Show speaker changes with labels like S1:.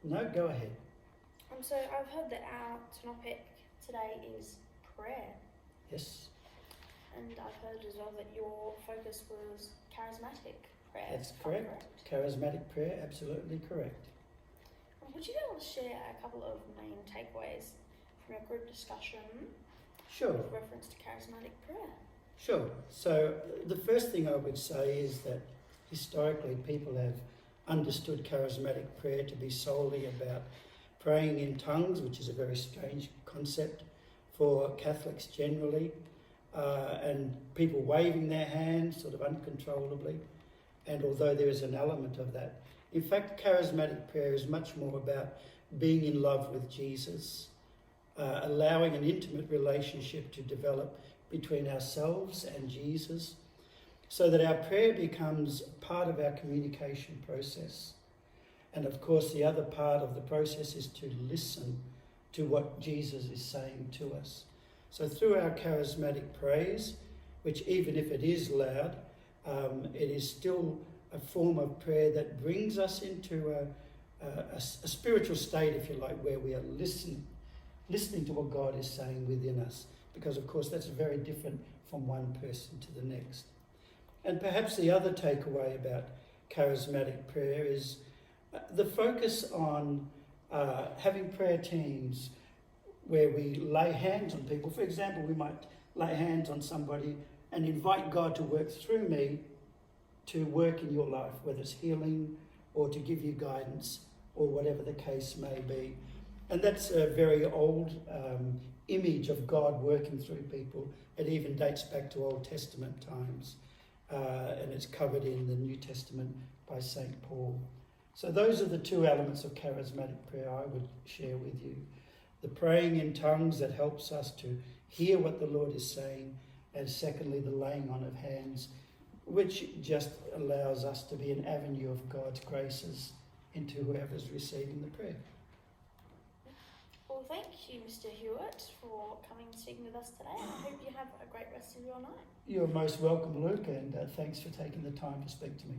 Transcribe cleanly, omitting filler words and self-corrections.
S1: No, go ahead.
S2: So I've heard that our topic today is prayer.
S1: Yes,
S2: And I've heard as well that your focus was charismatic prayer.
S1: that's correct. Charismatic prayer, absolutely correct.
S2: Would you be able to share a couple of main takeaways from your group discussion
S1: Sure.
S2: with reference to charismatic prayer?
S1: Sure. So the first thing I would say is that historically people have understood charismatic prayer to be solely about praying in tongues, which is a very strange concept for Catholics generally, and people waving their hands sort of uncontrollably. And although there is an element of that, in fact, charismatic prayer is much more about being in love with Jesus, allowing an intimate relationship to develop between ourselves and Jesus, so that our prayer becomes part of our communication process. And of course, the other part of the process is to listen to what Jesus is saying to us. So through our charismatic praise, which even if it is loud, it is still a form of prayer that brings us into a spiritual state, if you like, where we are listening to what God is saying within us. Because, of course, that's very different from one person to the next. And perhaps the other takeaway about charismatic prayer is the focus on having prayer teams where we lay hands on people. For example, we might lay hands on somebody and invite God to work through me to work in your life, whether it's healing or to give you guidance or whatever the case may be. And that's a very old image of God working through people. It even dates back to Old Testament times, and it's covered in the New Testament by St. Paul. So those are the two elements of charismatic prayer I would share with you. The praying in tongues that helps us to hear what the Lord is saying, and secondly, the laying on of hands, which just allows us to be an avenue of God's graces into whoever's receiving the prayer.
S2: Well, thank you, Mr. Hewitt, for coming and speaking with us today. I hope you have a great rest of your night.
S1: You're most welcome, Luke, and thanks for taking the time to speak to me.